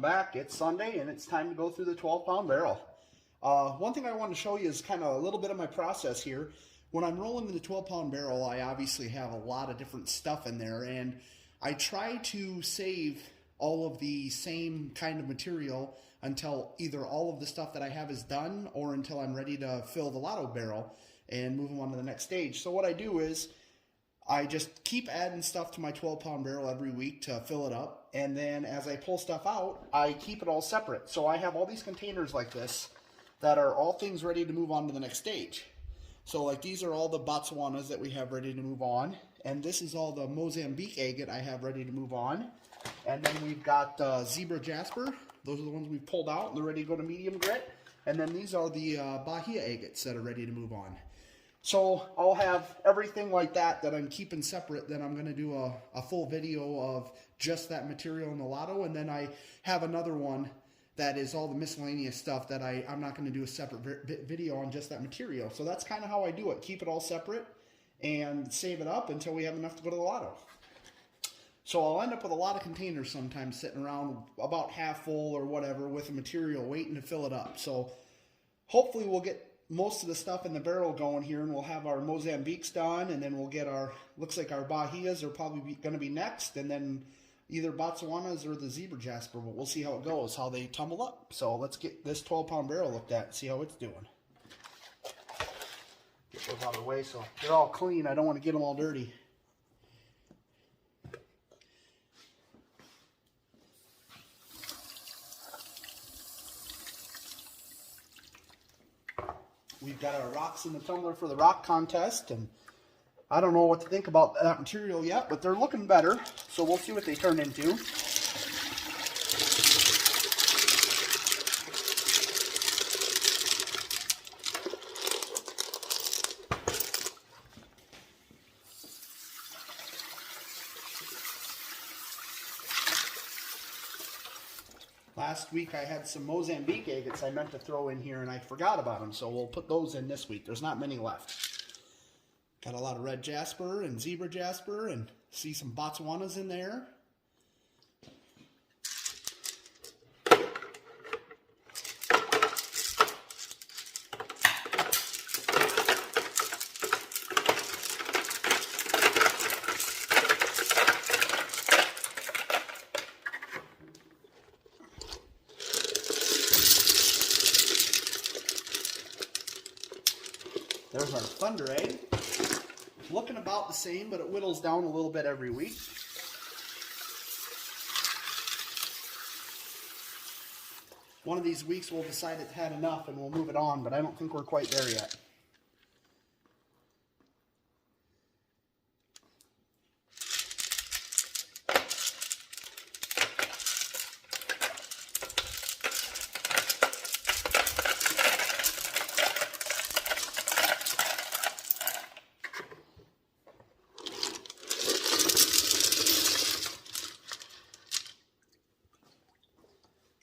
back. It's Sunday and it's time to go through the 12-pound barrel. One thing I want to show you is kind of a little bit of my process here. When I'm rolling in the 12-pound barrel, I obviously have a lot of different stuff in there, and I try to save all of the same kind of material until either all of the stuff that I have is done or until I'm ready to fill the lotto barrel and move on to the next stage. So what I do is I just keep adding stuff to my 12-pound barrel every week to fill it up, and then as I pull stuff out, I keep it all separate. So I have all these containers like this that are all things ready to move on to the next stage. So like these are all the Botswanas that we have ready to move on, and this is all the Mozambique agate I have ready to move on. And then we've got Zebra Jasper. Those are the ones we've pulled out and they're ready to go to medium grit. And then these are the Bahia agates that are ready to move on. So I'll have everything like that I'm keeping separate. Then I'm going to do a full video of just that material in the lotto. And then I have another one that is all the miscellaneous stuff that I'm not going to do a separate video on just that material. So that's kind of how I do it. Keep it all separate and save it up until we have enough to go to the lotto. So I'll end up with a lot of containers sometimes sitting around about half full or whatever with the material waiting to fill it up. So hopefully we'll get most of the stuff in the barrel going here, and we'll have our Mozambiques done, and then we'll get our, looks like our Bahias are probably going to be next, and then either Botswanas or the Zebra Jasper, but we'll see how it goes, how they tumble up. So let's get this 12-pound barrel looked at and see how it's doing. Get those out of the way so they're all clean. I don't want to get them all dirty. We've got our rocks in the tumbler for the rock contest, and I don't know what to think about that material yet, but they're looking better, so we'll see what they turn into. Last week I had some Mozambique agates I meant to throw in here and I forgot about them, so we'll put those in this week. There's not many left. Got a lot of red jasper and zebra jasper, and see some Botswanas in there. There's our thunder egg. Looking about the same, but it whittles down a little bit every week. One of these weeks we'll decide it's had enough and we'll move it on, but I don't think we're quite there yet.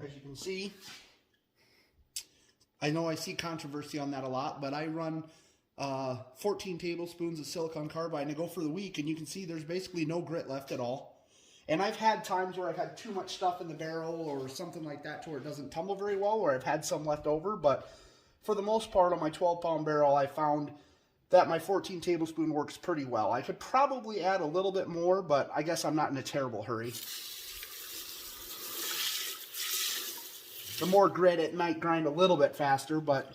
As you can see, I know I see controversy on that a lot, but I run 14 tablespoons of silicon carbide and I go for the week, and you can see there's basically no grit left at all. And I've had times where I've had too much stuff in the barrel or something like that to where it doesn't tumble very well, or I've had some left over, but for the most part on my 12-pound barrel I found that my 14 tablespoon works pretty well. I could probably add a little bit more, but I guess I'm not in a terrible hurry. The more grit, it might grind a little bit faster, but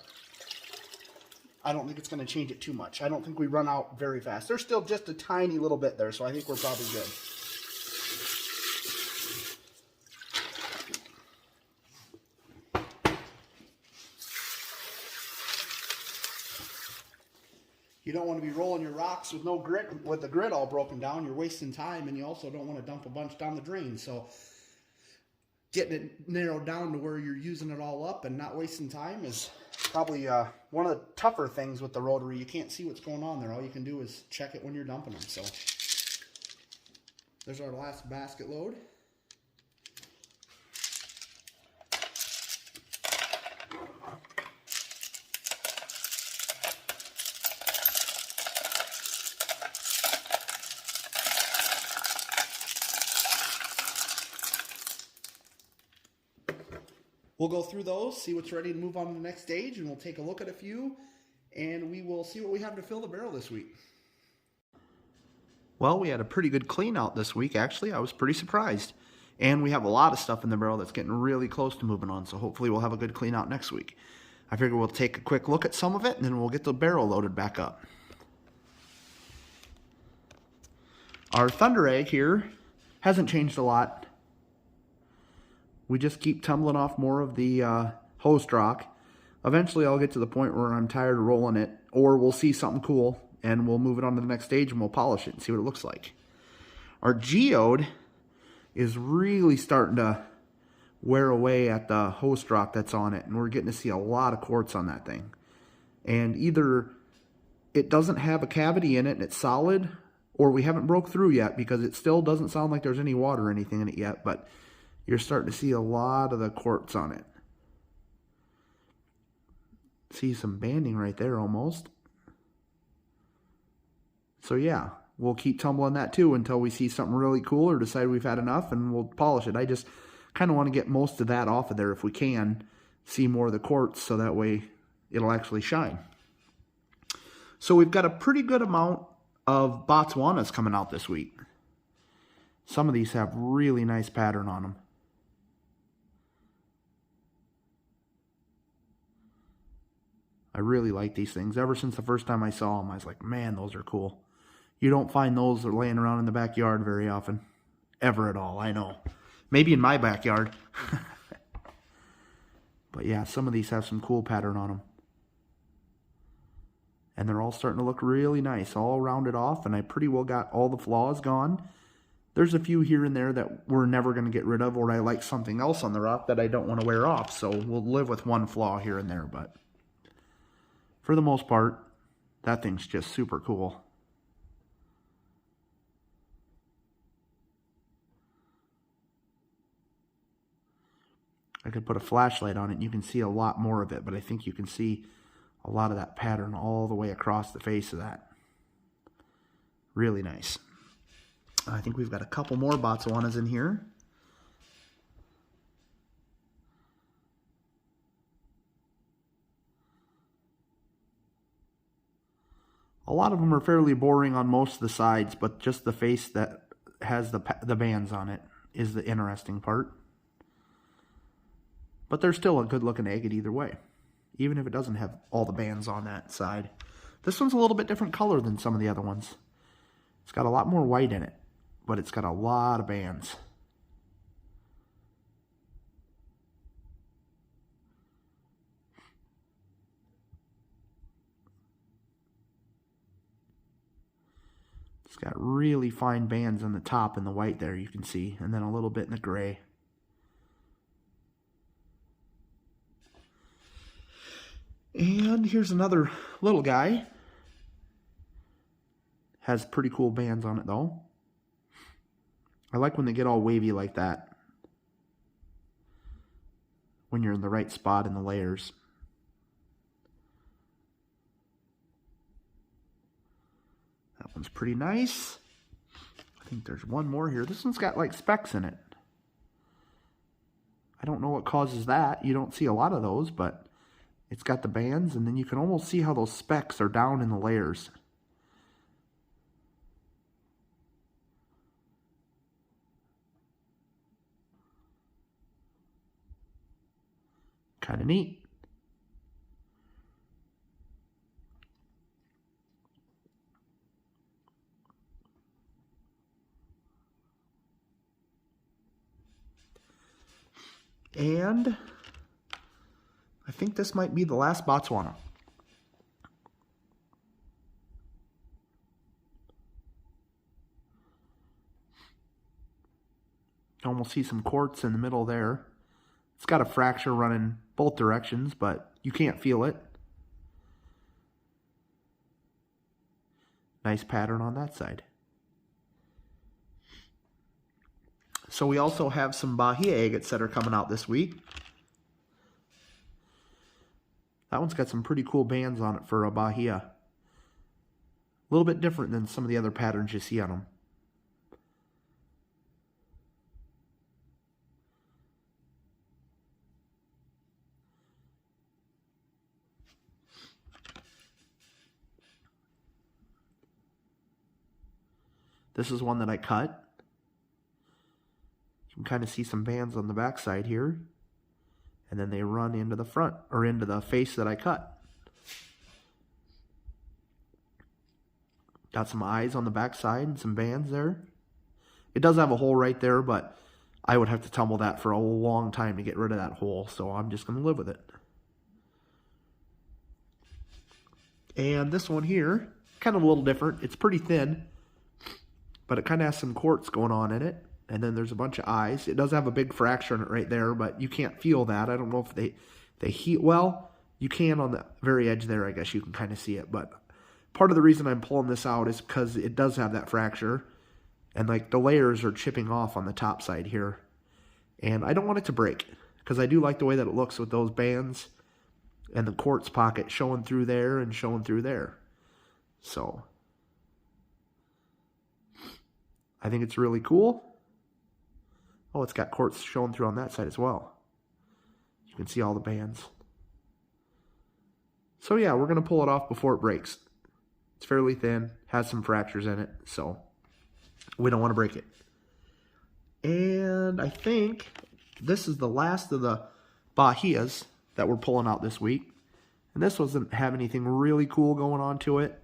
I don't think it's going to change it too much. I don't think we run out very fast. There's still just a tiny little bit there, so I think we're probably good. You don't want to be rolling your rocks with no grit, with the grit all broken down. You're wasting time, and you also don't want to dump a bunch down the drain. So getting it narrowed down to where you're using it all up and not wasting time is probably one of the tougher things with the rotary. You can't see what's going on there. All you can do is check it when you're dumping them. So there's our last basket load. we'll go through those, see what's ready to move on to the next stage, and we'll take a look at a few, and we will see what we have to fill the barrel this week. Well, we had a pretty good clean out this week, actually. I was pretty surprised. And we have a lot of stuff in the barrel that's getting really close to moving on, so hopefully we'll have a good clean out next week. I figure we'll take a quick look at some of it, and then we'll get the barrel loaded back up. Our Thunder Egg here hasn't changed a lot. We just keep tumbling off more of the hose rock. Eventually I'll get to the point where I'm tired of rolling it, or we'll see something cool, and we'll move it on to the next stage and we'll polish it and see what it looks like. Our geode is really starting to wear away at the hose rock that's on it, and we're getting to see a lot of quartz on that thing. And either it doesn't have a cavity in it and it's solid, or we haven't broke through yet, because it still doesn't sound like there's any water or anything in it yet, but you're starting to see a lot of the quartz on it. See some banding right there almost. So yeah, we'll keep tumbling that too until we see something really cool or decide we've had enough, and we'll polish it. I just kind of want to get most of that off of there if we can, see more of the quartz, so that way it'll actually shine. So we've got a pretty good amount of Botswanas coming out this week. Some of these have really nice pattern on them. I really like these things. Ever since the first time I saw them, I was like, man, those are cool. You don't find those laying around in the backyard very often. Ever at all, I know. Maybe in my backyard. But yeah, some of these have some cool pattern on them. And they're all starting to look really nice, all rounded off, and I pretty well got all the flaws gone. There's a few here and there that we're never going to get rid of, or I like something else on the rock that I don't want to wear off, so we'll live with one flaw here and there, but for the most part, that thing's just super cool. I could put a flashlight on it and you can see a lot more of it, but I think you can see a lot of that pattern all the way across the face of that. Really nice. I think we've got a couple more Botswanas in here. A lot of them are fairly boring on most of the sides, but just the face that has the bands on it is the interesting part. But there's still a good looking agate either way, even if it doesn't have all the bands on that side. This one's a little bit different color than some of the other ones. It's got a lot more white in it, but it's got a lot of bands. It's got really fine bands on the top in the white there, you can see, and then a little bit in the gray. And here's another little guy. Has pretty cool bands on it though. I like when they get all wavy like that, when you're in the right spot in the layers. That one's pretty nice. I think there's one more here. This one's got like specks in it. I don't know what causes that. You don't see a lot of those, but it's got the bands, and then you can almost see how those specks are down in the layers. Kind of neat. And I think this might be the last Botswana. Almost see some quartz in the middle there. It's got a fracture running both directions, but you can't feel it. Nice pattern on that side. So we also have some Bahia agates that are coming out this week. That one's got some pretty cool bands on it for a Bahia. A little bit different than some of the other patterns you see on them. This is one that I cut. You can kind of see some bands on the back side here. And then they run into the front, or into the face that I cut. Got some eyes on the back side and some bands there. It does have a hole right there, but I would have to tumble that for a long time to get rid of that hole, so I'm just going to live with it. And this one here, kind of a little different. It's pretty thin, but it kind of has some quartz going on in it. And then there's a bunch of eyes. It does have a big fracture in it right there, but you can't feel that. I don't know if they heat well. You can on the very edge there, I guess you can kind of see it. But part of the reason I'm pulling this out is because it does have that fracture. And like the layers are chipping off on the top side here. And I don't want it to break, because I do like the way that it looks with those bands and the quartz pocket showing through there and showing through there. So I think it's really cool. Oh, it's got quartz showing through on that side as well. You can see all the bands. So yeah, we're going to pull it off before it breaks. It's fairly thin, has some fractures in it, so we don't want to break it. And I think this is the last of the Bahias that we're pulling out this week. And this doesn't have anything really cool going on to it.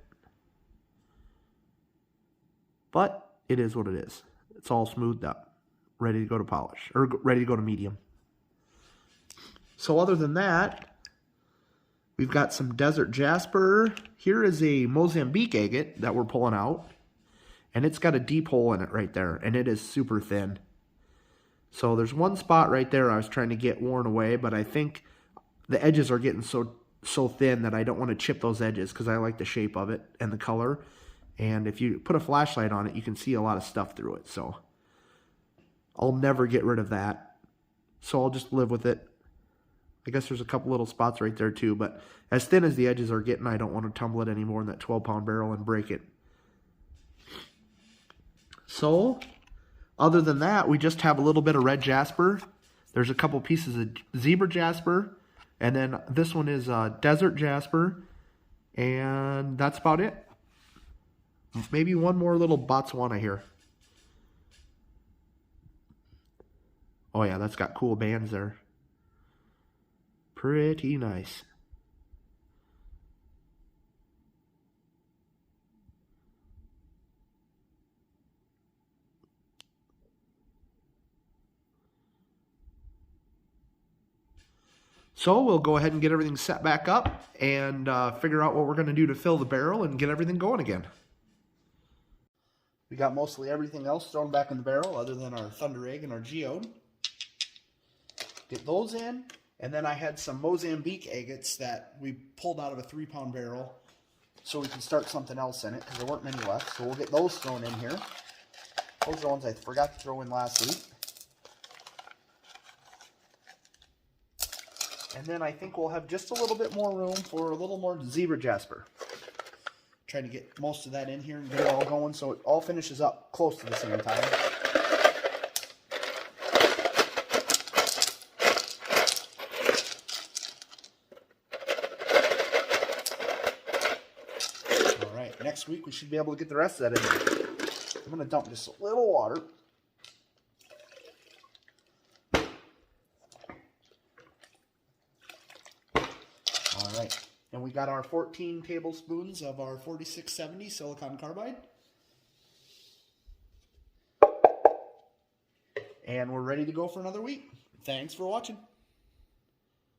But it is what it is. It's all smoothed up, ready to go to polish, or ready to go to medium. So other than that, we've got some desert jasper. Here is a Mozambique agate that we're pulling out. And it's got a deep hole in it right there, and it is super thin. So there's one spot right there I was trying to get worn away, but I think the edges are getting so thin that I don't want to chip those edges, because I like the shape of it and the color. And if you put a flashlight on it, you can see a lot of stuff through it. So I'll never get rid of that. So I'll just live with it. I guess there's a couple little spots right there too, but as thin as the edges are getting, I don't want to tumble it anymore in that 12-pound barrel and break it. So other than that, we just have a little bit of red jasper. There's a couple pieces of zebra jasper, and then this one is desert jasper, and that's about it. Maybe one more little Botswana here. Oh yeah, that's got cool bands there. Pretty nice. So we'll go ahead and get everything set back up and figure out what we're going to do to fill the barrel and get everything going again. We got mostly everything else thrown back in the barrel other than our thunder egg and our geode. Get those in, and then I had some Mozambique agates that we pulled out of a 3-pound barrel so we can start something else in it, because there weren't many left. So we'll get those thrown in here. Those are the ones I forgot to throw in last week. And then I think we'll have just a little bit more room for a little more zebra jasper. Trying to get most of that in here and get it all going so it all finishes up close to the same time. Alright, next week we should be able to get the rest of that in there. I'm going to dump just a little water. Alright, and we got our 14 tablespoons of our 4670 silicon carbide. And we're ready to go for another week. Thanks for watching.